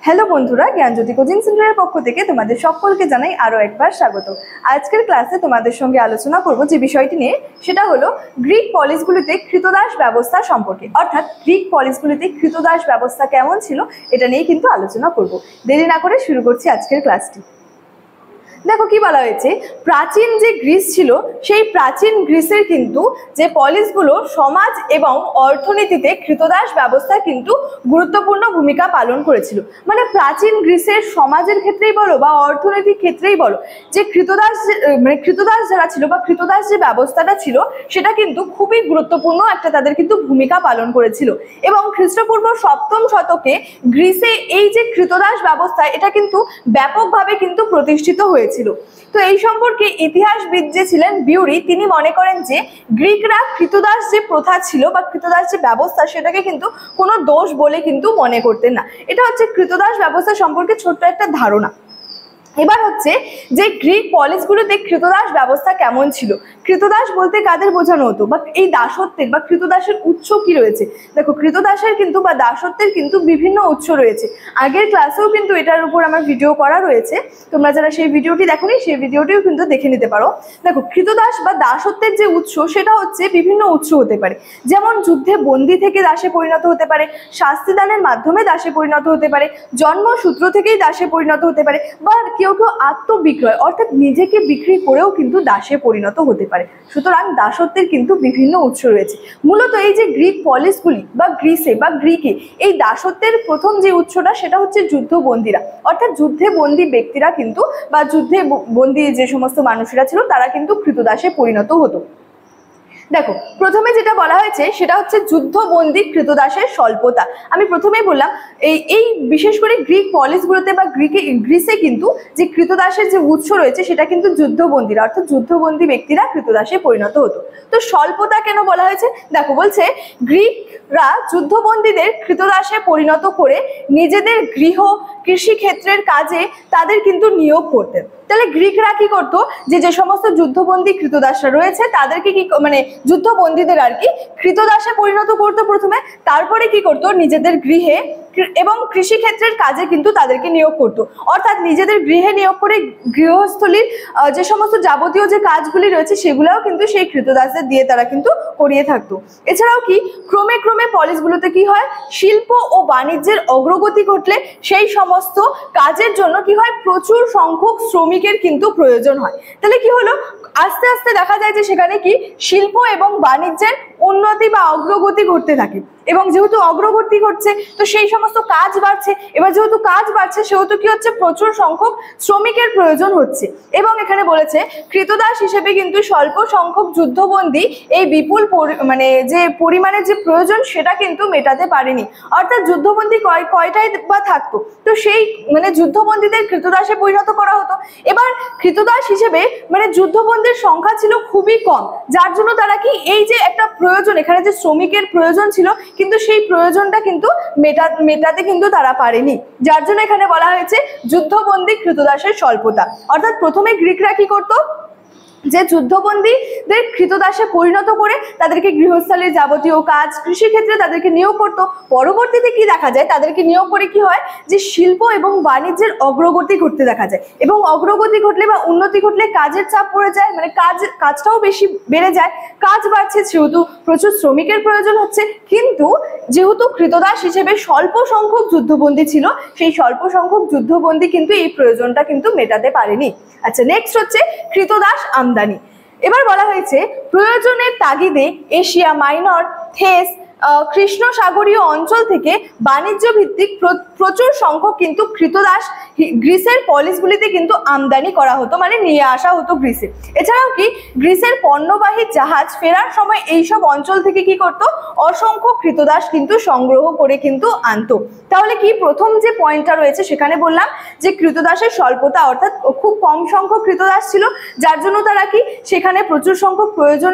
Hello বন্ধুরা, জ্ঞানজ্যোতি coaching সেন্টারের পক্ষ থেকে তোমাদের সকলকে জানাই আরও একবার স্বাগত। আজকের ক্লাসে তোমাদের সঙ্গে আলোচনা করব যে বিষয়টি নিয়ে, সেটা হলো গ্রিক পলিসগুলিতে কৃতদাস ব্যবস্থা সম্পর্কে। অর্থাৎ গ্রিক পলিসগুলিতে কৃতদাস ব্যবস্থা কেমন ছিল এটা নিয়ে কিন্তু আলোচনা করব। দেরি না করে শুরু করছি আজকের ক্লাসটি। দেখো কি বলা হয়েছে, প্রাচীন যে গ্রিস ছিল সেই প্রাচীন গ্রিসের কিন্তু যে পলিসগুলো সমাজ এবং অর্থনীতিতে কৃতদাস ব্যবস্থা কিন্তু গুরুত্বপূর্ণ ভূমিকা পালন করেছিল। মানে প্রাচীন গ্রিসের সমাজের ক্ষেত্রেই বলো বা অর্থনৈতিক ক্ষেত্রেই বলো, যে কৃতদাস যারা ছিল বা কৃতদাস যে ব্যবস্থাটা ছিল সেটা কিন্তু খুবই গুরুত্বপূর্ণ একটা তাদের কিন্তু ভূমিকা পালন করেছিল। এবং খ্রিস্টপূর্ব 7ম শতকে গ্রিসে এই যে কৃতদাস ব্যবস্থা এটা কিন্তু ব্যাপকভাবে কিন্তু প্রতিষ্ঠিত হয়েছে। তো এই সম্পর্কে ইতিহাসবিদ যে ছিলেন বিউরি, তিনি মনে করেন যে গ্রিকরা কৃতদাস যে প্রথা ছিল বা কৃতদাস যে ব্যবস্থা সেটাকে কিন্তু কোনো দোষ বলে কিন্তু মনে করতেন না। এটা হচ্ছে কৃতদাস ব্যবস্থা সম্পর্কে ছোট্ট একটা ধারণা। এবার হচ্ছে যে গ্রিক পলিসগুলোতে কৃতদাস ব্যবস্থা কেমন ছিল। কৃতদাস বলতে কাদের বোঝানো হতো, বা এই দাসত্বের বা কৃতদাসের উৎস কি রয়েছে। দেখো কৃতদাসের কিন্তু বা দাসত্বের কিন্তু বিভিন্ন উৎস রয়েছে। আগের ক্লাসেও কিন্তু এটার উপর আমার ভিডিও করা রয়েছে, তোমরা যারা সেই ভিডিওটি দেখোনি সেই ভিডিওটিও কিন্তু দেখে নিতে পারো। দেখো কৃতদাস বা দাসত্বের যে উৎস সেটা হচ্ছে বিভিন্ন উৎস হতে পারে, যেমন যুদ্ধে বন্দী থেকে দাসে পরিণত হতে পারে, শাস্তিদানের মাধ্যমে দাসে পরিণত হতে পারে, জন্মসূত্র থেকেই দাসে পরিণত হতে পারে, বা কেউ কেউ আত্মবিক্রয় অর্থাৎ নিজেকে বিক্রি করেও কিন্তু দাসে পরিণত হতে পারে। সুতরাং দাসত্বের কিন্তু বিভিন্ন উৎস রয়েছে। মূলত এই যে গ্রিক পলিসগুলি বা গ্রিসে বা গ্রিকে এই দাসত্বের প্রথম যে উৎসটা সেটা হচ্ছে যুদ্ধবন্দীরা, অর্থাৎ যুদ্ধে বন্দী ব্যক্তিরা কিন্তু বা যুদ্ধে বন্দী যে সমস্ত মানুষেরা ছিল তারা কিন্তু কৃতদাসে পরিণত হতো। দেখো প্রথমে যেটা বলা হয়েছে সেটা হচ্ছে যুদ্ধবন্দী কৃতদাসের স্বল্পতা। আমি প্রথমেই বললাম এই বিশেষ করে গ্রিক পলিসগুলোতে বা গ্রিসে কিন্তু যে কৃতদাসের যে উৎস রয়েছে সেটা কিন্তু যুদ্ধবন্দীরা, অর্থাৎ যুদ্ধবন্দী ব্যক্তিরা কৃতদাসে পরিণত হতো। তো স্বল্পতা কেন বলা হয়েছে, দেখো বলছে গ্রিকরা যুদ্ধবন্দীদের কৃতদাসে পরিণত করে নিজেদের গৃহ কৃষিক্ষেত্রের কাজে তাদের কিন্তু নিয়োগ করতেন। তাহলে গ্রিকরা কি করতো, যে সমস্ত যুদ্ধবন্দী কৃতদাসরা রয়েছে তাদেরকে কি যুদ্ধবন্দীদের আর কি কৃতদাসে পরিণত করতো প্রথমে, তারপরে কি করতো নিজেদের গৃহে এবং কৃষিক্ষেত্রের কাজে কিন্তু তাদেরকে নিয়োগ করতো। অর্থাৎ নিজেদের গৃহে নিয়োগ করে গৃহস্থলীর যে সমস্ত যাবতীয় যে কাজগুলি রয়েছে সেগুলোও কিন্তু সেই কৃতদাসদের দিয়ে তারা কিন্তু করিয়ে থাকতো। এছাড়াও কি ক্রমে ক্রমে পলিসগুলোতে কি হয়, শিল্প ও বাণিজ্যের অগ্রগতি ঘটলে সেই সমস্ত কাজের জন্য কি হয়, প্রচুর সংখ্যক শ্রমিকের কিন্তু প্রয়োজন হয়। তাহলে কি হলো, আস্তে আস্তে দেখা যায় যে সেখানে কি শিল্প এবং বাণিজ্যের উন্নতি বা অগ্রগতি ঘটতে থাকে, এবং যেহেতু অগ্রগতি ঘটছে তো সেই সমস্ত কাজ বাড়ছে। এবার যেহেতু কাজ বাড়ছে সেহেতু কি হচ্ছে, প্রচুর সংখ্যক শ্রমিকের প্রয়োজন হচ্ছে। এবং এখানে বলেছে কৃতদাস হিসেবে কিন্তু স্বল্প সংখ্যক যুদ্ধবন্দী এই বিপুল যে পরিমাণের যে প্রয়োজন সেটা কিন্তু মেটাতে পারেনি। অর্থাৎ যুদ্ধবন্দী কয়টাই বা থাকতো, তো সেই যুদ্ধবন্দীদের কৃতদাসে পরিণত করা হতো। এবার কৃতদাস হিসেবে যুদ্ধবন্দীর সংখ্যা ছিল খুবই কম, যার জন্য তারা কি এই যে একটা প্রয়োজন, এখানে যে শ্রমিকের প্রয়োজন ছিল কিন্তু সেই প্রয়োজনটা কিন্তু মেটাতে কিন্তু তারা পারেনি, যার জন্য এখানে বলা হয়েছে যুদ্ধবন্দী কৃতদাসের স্বল্পতা। অর্থাৎ প্রথমে গ্রিকরা কি করতো, যে যুদ্ধবন্দীদের কৃতদাসে পরিণত করে তাদেরকে গৃহস্থালীর যাবতীয় কাজ কৃষিক্ষেত্রে তাদেরকে নিয়োগ করতো। পরবর্তীতে কি দেখা যায়, তাদেরকে নিয়োগ করে কি হয়, যে শিল্প এবং বাণিজ্যের অগ্রগতি ঘটতে দেখা যায়, এবং অগ্রগতি ঘটলে বা উন্নতি ঘটলে কাজের চাপ পড়ে যায়, কাজটাও বেশি বেড়ে যায়। কাজ বাড়ছে সেহেতু প্রচুর শ্রমিকের প্রয়োজন হচ্ছে, কিন্তু যেহেতু কৃতদাস হিসেবে স্বল্প সংখ্যক যুদ্ধবন্দী ছিল সেই স্বল্প সংখ্যক যুদ্ধবন্দী কিন্তু এই প্রয়োজনটা কিন্তু মেটাতে পারেনি। আচ্ছা, নেক্সট হচ্ছে কৃতদাস আমদানি। এবার বলা হয়েছে প্রয়োজনের তাগিদে এশিয়া মাইনর, থেস, কৃষ্ণ সাগরীয় অঞ্চল থেকে বাণিজ্য ভিত্তিক প্রচুর সংখ্যক কিন্তু কৃতদাস গ্রিসের পলিসগুলিতে কিন্তু আমদানি করা হতো, নিয়ে আসা হতো গ্রিসে। এছাড়াও কি গ্রিসের পণ্যবাহী জাহাজ ফেরার সময় এইসব অঞ্চল থেকে কি করতো, অসংখ্য কৃতদাস কিন্তু সংগ্রহ করে কিন্তু আনতো। তাহলে কি প্রথম যে পয়েন্টটা রয়েছে সেখানে বললাম যে কৃতদাসের স্বল্পতা, অর্থাৎ খুব কম সংখ্যক কৃতদাস ছিল যার জন্য তারা কি সেখানে প্রচুর সংখ্যক প্রয়োজন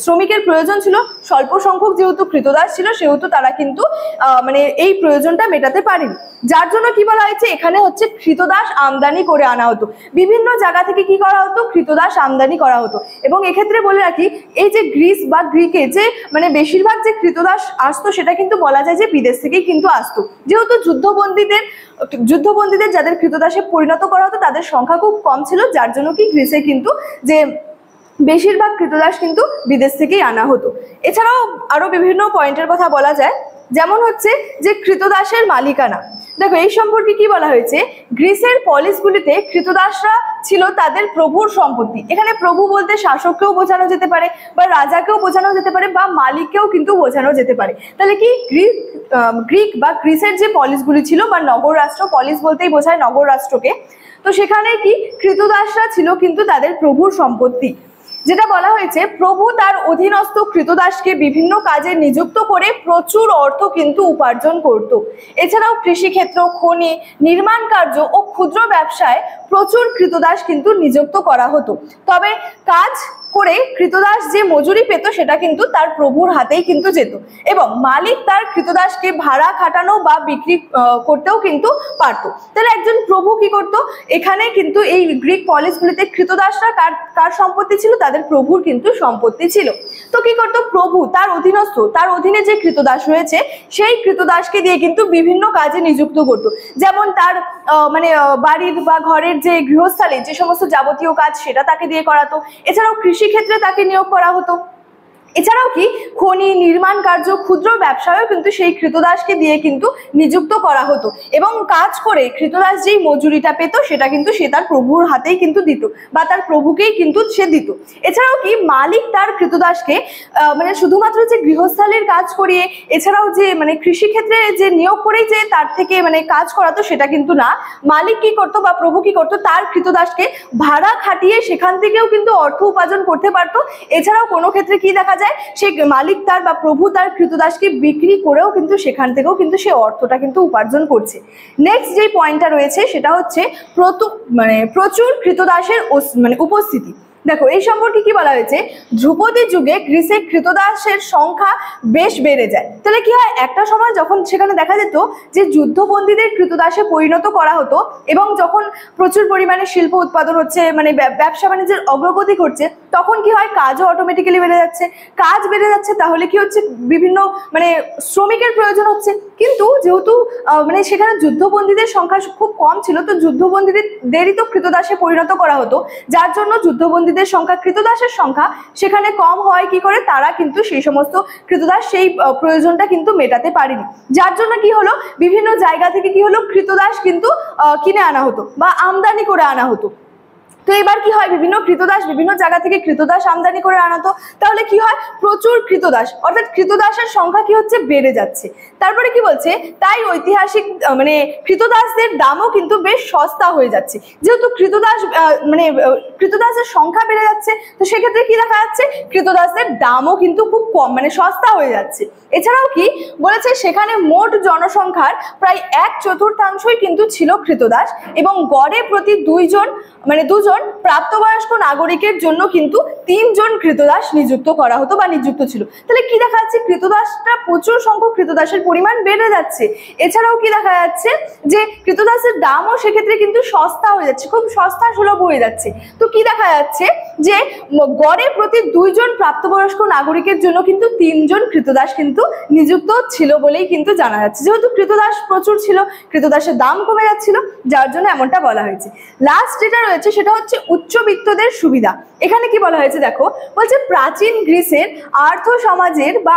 শ্রমিকের প্রয়োজন ছিল। স্বল্প সংখ্যক যেহেতু কৃতদাস ছিল সেহেতু তারা কিন্তু এই প্রয়োজনটা মেটাতে পারেনি। যার জন্য কি বলা হয়েছে, এখানে হচ্ছে কৃতদাস আমদানি করে আনা হতো, বিভিন্ন জায়গা থেকে কি করা হতো, কৃতদাস আমদানি করা হতো। এবং এক্ষেত্রে বলে রাখি, এই যে গ্রিস বা গ্রিকে যে মানে বেশিরভাগ যে কৃতদাস আসতো সেটা কিন্তু বলা যায় যে বিদেশ থেকেই কিন্তু আসতো, যেহেতু যুদ্ধবন্দীদের যাদের কৃতদাসে পরিণত করা হতো তাদের সংখ্যা খুব কম ছিল, যার জন্য কি গ্রিসে কিন্তু যে বেশিরভাগ কৃতদাস কিন্তু বিদেশ থেকেই আনা হতো। এছাড়াও আরো বিভিন্ন পয়েন্টের কথা বলা যায়, যেমন হচ্ছে যে কৃতদাসের মালিকানা। দেখো এই সম্পর্কে কি বলা হয়েছে, গ্রিসের পলিসগুলিতে কৃতদাসরা ছিল তাদের প্রভুর সম্পত্তি। এখানে প্রভু বলতে শাসককেও বোঝানো যেতে পারে, বা রাজাকেও বোঝানো যেতে পারে, বা মালিককেও কিন্তু বোঝানো যেতে পারে। তাহলে কি গ্রিক বা গ্রিসের যে পলিসগুলি ছিল বা নগর রাষ্ট্র, পলিস বলতেই বোঝায় নগর রাষ্ট্রকে, তো সেখানে কি কৃতদাসরা ছিল কিন্তু তাদের প্রভুর সম্পত্তি। যেটা বলা হয়েছে, প্রভু তার অধীনস্থ কৃতদাসকে বিভিন্ন কাজে নিযুক্ত করে প্রচুর অর্থ কিন্তু উপার্জন করত। এছাড়াও কৃষিক্ষেত্র, খনি, নির্মাণ কার্য ও ক্ষুদ্র ব্যবসায় প্রচুর কৃতদাস কিন্তু নিযুক্ত করা হতো। তবে কাজ করে কৃতদাস যে মজুরি পেত সেটা কিন্তু তার প্রভুর হাতেই কিন্তু যেত, এবং মালিক তার কৃতদাসকে ভাড়া খাটানো বা বিক্রি করতেও কিন্তু পারতো। তাহলে একজন প্রভু কি করতো, এখানে কিন্তু এই গ্রিক পলিসগুলিতে কৃতদাসরা কার সম্পত্তি ছিল, তাদের প্রভুর কিন্তু সম্পত্তি ছিল। তো কি করতো, প্রভু তার অধীনস্থ, তার অধীনে যে কৃতদাস রয়েছে সেই কৃতদাসকে দিয়ে কিন্তু বিভিন্ন কাজে নিযুক্ত করতো, যেমন তার মানে বাড়ির বা ঘরের যে গৃহস্থালী যে সমস্ত যাবতীয় কাজ সেটা তাকে দিয়ে করাতো। এছাড়াও কৃষিক্ষেত্রে তাকে নিয়োগ করা হতো। এছাড়াও কি খনি, নির্মাণ কার্য, ক্ষুদ্র ব্যবসায়ও কিন্তু সেই কৃতদাসকে দিয়ে কিন্তু নিযুক্ত করা হতো, এবং কাজ করে কৃতদাস যেই মজুরিটা পেত সেটা কিন্তু সে তার প্রভুর হাতেই কিন্তু দিত, বা তার প্রভুকেই কিন্তু সে দিত। এছাড়াও কি মালিক তার কৃতদাসকে মানে শুধুমাত্র যে গৃহস্থালীর কাজ করিয়ে, এছাড়াও যে মানে কৃষিক্ষেত্রে যে নিয়োগ করেই যে তার থেকে মানে কাজ করাতো সেটা কিন্তু না, মালিক কি করতো বা প্রভু কি করতো, তার কৃতদাসকে ভাড়া খাটিয়ে সেখান থেকেও কিন্তু অর্থ উপার্জন করতে পারতো। এছাড়াও কোনো ক্ষেত্রে কি দেখা যায়, সে মালিক তার বা প্রভু তার কৃতদাসকে বিক্রি করেও কিন্তু সেখান থেকেও কিন্তু সে অর্থটা কিন্তু উপার্জন করছে। নেক্সট যে পয়েন্টটা রয়েছে সেটা হচ্ছে প্রচুর কৃতদাসের মানে উপস্থিতি। দেখো এই সম্পর্কে কি বলা হয়েছে, ধ্রুপদী যুগে গ্রিসে কৃতদাসের সংখ্যা বেশ বেড়ে যায়। তাহলে কি হয়, একটা সময় যখন সেখানে দেখা যেত যে যুদ্ধবন্দীদের কৃতদাসে পরিণত করা হতো, এবং যখন প্রচুর পরিমাণে শিল্প উৎপাদন হচ্ছে, মানে ব্যবসা বাণিজ্যের অগ্রগতি ঘটছে, তখন কি হয়, কাজও অটোমেটিক্যালি বেড়ে যাচ্ছে। কাজ বেড়ে যাচ্ছে, তাহলে কি হচ্ছে, বিভিন্ন মানে শ্রমিকের প্রয়োজন হচ্ছে। কিন্তু যেহেতু মানে সেখানে যুদ্ধবন্দীদের সংখ্যা খুব কম ছিল, তো যুদ্ধবন্দীদেরই তো কৃতদাসে পরিণত করা হতো, যার জন্য যুদ্ধবন্দীদের সংখ্যা, কৃতদাসের সংখ্যা সেখানে কম হয়। কি করে, তারা কিন্তু সেই সমস্ত কৃতদাস সেই প্রয়োজনটা কিন্তু মেটাতে পারেনি, যার জন্য কি হলো, বিভিন্ন জায়গা থেকে কি হলো, কৃতদাস কিন্তু কিনে আনা হতো বা আমদানি করে আনা হতো। তো এবার কি হয়, বিভিন্ন কৃতদাস বিভিন্ন জায়গা থেকে কৃতদাস আমদানি করে আনাতো, তাহলে কি হয়, প্রচুর কৃতদাস, অর্থাৎ কৃতদাসের সংখ্যা কি হচ্ছে, বেড়ে যাচ্ছে। তারপরে কি বলছে, তাই ঐতিহাসিক মানে কৃতদাসদের দামও কিন্তু বেশ সস্তা হয়ে যাচ্ছে। যেহেতু কৃতদাসের সংখ্যা বেড়ে যাচ্ছে, তো সেক্ষেত্রে কি দেখা যাচ্ছে, কৃতদাসদের দামও কিন্তু খুব কম মানে সস্তা হয়ে যাচ্ছে। এছাড়াও কি বলেছে, সেখানে মোট জনসংখ্যার প্রায় 1/4 কিন্তু ছিল কৃতদাস, এবং গড়ে প্রতি দুজন প্রাপ্তবয়স্ক নাগরিকের জন্য কিন্তু 3 জন কৃতদাস নিযুক্ত করা হতো বা নিযুক্ত ছিল। তাহলে কি দেখা যাচ্ছে, কৃতদাসটা প্রচুর সংখ্যক কৃতদাসের পরিমাণ বেড়ে যাচ্ছে। এছাড়াও কি দেখা যাচ্ছে, যে কৃতদাসের দামও সেক্ষেত্রে কিন্তু সস্তা হয়ে যাচ্ছে, খুব সস্তা সুলভ হয়ে যাচ্ছে। তো কি দেখা যাচ্ছে, যে গড়ে প্রতি 2 জন প্রাপ্তবয়স্ক নাগরিকের জন্য কিন্তু 3 জন কৃতদাস কিন্তু নিযুক্ত ছিল বলেই কিন্তু জানা যাচ্ছে। যেহেতু কৃতদাস প্রচুর ছিল, কৃতদাসের দাম কমে যাচ্ছিল, যার জন্য এমনটা বলা হয়েছে। লাস্ট যেটা রয়েছে সেটা হচ্ছে উচ্চবিত্তদের সুবিধা। এখানে কি বলা হয়েছে, দেখো বলছে, প্রাচীন গ্রিসের আর্থ সমাজের বা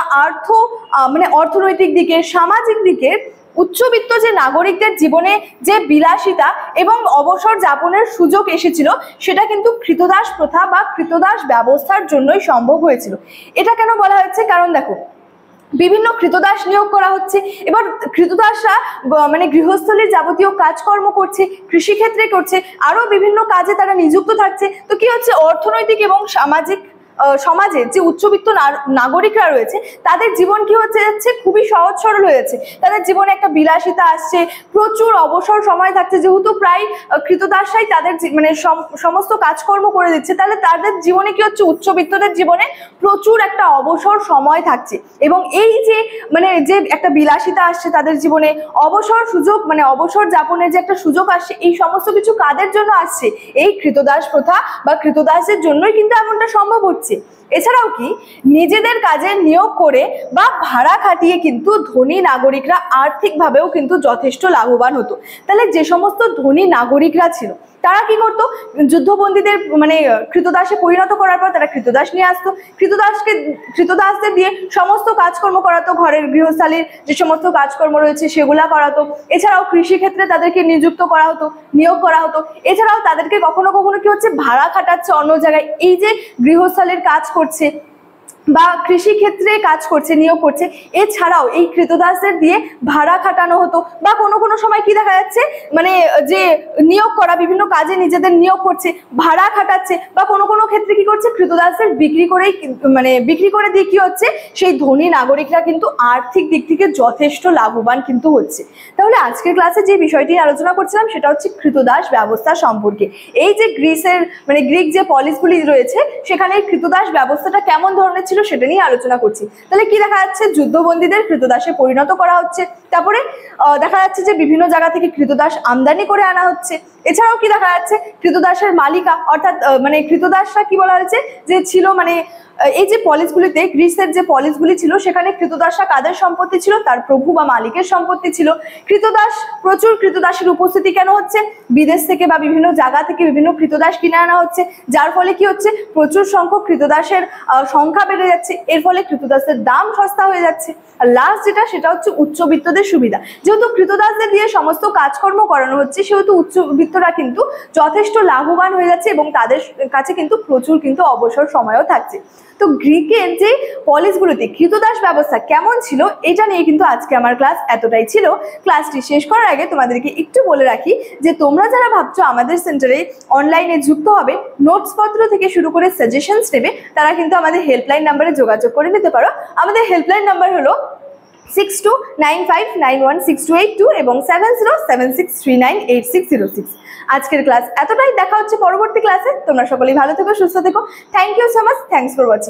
অর্থনৈতিক দিকের, সামাজিক দিকের উচ্চবিত্ত যে নাগরিকদের জীবনে যে বিলাসিতা এবং অবসর যাপনের সুযোগ এসেছিল, সেটা কিন্তু কৃতদাস প্রথা বা কৃতদাস ব্যবস্থার জন্যই সম্ভব হয়েছিল। এটা কেন বলা হয়েছে, কারণ দেখো বিভিন্ন কৃতদাস নিয়োগ করা হচ্ছে, এবার কৃতদাসরা মানে গৃহস্থলীর যাবতীয় কাজকর্ম করছে, কৃষিক্ষেত্রে করছে, আরো বিভিন্ন কাজে তারা নিযুক্ত থাকছে। তো কি হচ্ছে, অর্থনৈতিক এবং সামাজিক সমাজের যে উচ্চবিত্ত নাগরিকরা রয়েছে তাদের জীবন কি হচ্ছে যাচ্ছে, খুবই সহজ সরল হয়েছে। তাদের জীবনে একটা বিলাসিতা আসছে, প্রচুর অবসর সময় থাকছে, যেহেতু প্রায় কৃতদাসরাই তাদের মানে সমস্ত কাজকর্ম করে দিচ্ছে, তাহলে তাদের জীবনে কি হচ্ছে, উচ্চবিত্তদের জীবনে প্রচুর একটা অবসর সময় থাকছে। এবং এই যে মানে যে একটা বিলাসিতা আসছে তাদের জীবনে, অবসর সুযোগ মানে অবসর যাপনের যে একটা সুযোগ আসছে, এই সমস্ত কিছু কাদের জন্য আসছে, এই কৃতদাস প্রথা বা কৃতদাসের জন্যই কিন্তু এমনটা সম্ভব হচ্ছে। এছাড়াও কি নিজেদের কাজে নিয়োগ করে বা ভাড়া খাটিয়ে কিন্তু ধনী নাগরিকরা আর্থিকভাবেও কিন্তু যথেষ্ট লাভবান হতো। তাহলে যে সমস্ত ধনী নাগরিকরা ছিল তারা কি করতো, যুদ্ধবন্দীদের মানে কৃতদাসে পরিণত করার পর তারা কৃতদাস নিয়ে আসতো, কৃতদাসদের দিয়ে সমস্ত কাজকর্ম করাতো, ঘরের গৃহস্থালীর যে সমস্ত কাজকর্ম রয়েছে সেগুলা করাতো। এছাড়াও কৃষিক্ষেত্রে তাদেরকে নিযুক্ত করা হতো, নিয়োগ করা হতো। এছাড়াও তাদেরকে কখনো কখনো কি হচ্ছে, ভাড়া খাটাচ্ছে অন্য জায়গায়, এই যে গৃহস্থালীর কাজ করছে বা কৃষি ক্ষেত্রে কাজ করছে, নিয়োগ করছে। এছাড়াও এই কৃতদাসদের দিয়ে ভাড়া খাটানো হতো, বা কোনো কোনো সময় কি দেখা যাচ্ছে, মানে যে নিয়োগ করা বিভিন্ন কাজে নিজেদের নিয়োগ করছে, ভাড়া খাটাচ্ছে, বা কোনো কোনো ক্ষেত্রে কি করছে, কৃতদাসদের বিক্রি করে দিয়ে কি হচ্ছে, সেই ধনী নাগরিকরা কিন্তু আর্থিক দিক থেকে যথেষ্ট লাভবান কিন্তু হচ্ছে। তাহলে আজকের ক্লাসে যে বিষয়টি আলোচনা করছিলাম সেটা হচ্ছে কৃতদাস ব্যবস্থা সম্পর্কে। এই যে গ্রিক যে পলিসগুলি রয়েছে সেখানে কৃতদাস ব্যবস্থাটা কেমন ধরনের ছিল সেটা নিয়ে আলোচনা করছি। তাহলে কি দেখা যাচ্ছে, যুদ্ধবন্দীদের কৃতদাসে পরিণত করা হচ্ছে, তারপরে দেখা যাচ্ছে যে বিভিন্ন জায়গা থেকে কৃতদাস আমদানি করে আনা হচ্ছে। এছাড়াও কি দেখা যাচ্ছে, কৃতদাসের মালিকা অর্থাৎ মানে কৃতদাসরা কি বলা হয়েছে যে ছিল, মানে এই যে পলিসগুলিতে গ্রিসের যে পলিসগুলি ছিল সেখানে কৃতদাসরা কাদের সম্পত্তি ছিল, তার প্রভু বা মালিকের সম্পত্তি ছিল। প্রচুর কৃতদাসের উপস্থিতি কেন হচ্ছে, বিদেশ থেকে বা বিভিন্ন জায়গা থেকে বিভিন্ন কৃতদাস কিনে আনা হচ্ছে, যার ফলে কি হচ্ছে, প্রচুর সংখ্যক কৃতদাসের সংখ্যা বেড়ে যাচ্ছে, এর ফলে কৃতদাসের দাম সস্তা হয়ে যাচ্ছে। আর লাস্ট যেটা সেটা হচ্ছে উচ্চবিত্তদের সুবিধা। যেহেতু কৃতদাসদের দিয়ে সমস্ত কাজকর্ম করানো হচ্ছে সেহেতু উচ্চবিত্তরা কিন্তু যথেষ্ট লাভবান হয়ে যাচ্ছে এবং তাদের কাছে কিন্তু প্রচুর কিন্তু অবসর সময়ও থাকছে। তো গ্রিকের যে পলিসগুলোতে কৃতদাস ব্যবস্থা কেমন ছিল এটা নিয়ে কিন্তু আজকে আমার ক্লাস এতটাই ছিল। ক্লাসটি শেষ করার আগে তোমাদেরকে একটু বলে রাখি যে তোমরা যারা ভাবছো আমাদের সেন্টারে অনলাইনে যুক্ত হবে, নোটসপত্র থেকে শুরু করে সাজেশনস নেবে, তারা কিন্তু আমাদের হেল্পলাইন নাম্বারে যোগাযোগ করে নিতে পারো। আমাদের হেল্পলাইন নাম্বার হলো 6295916282 এবং 7076398606। আজকের ক্লাস এতটাই, দেখা হচ্ছে পরবর্তী ক্লাসে। তোমরা সকলেই ভালো থেকো, সুস্থ থেকো। Thank you so much, thanks for watching.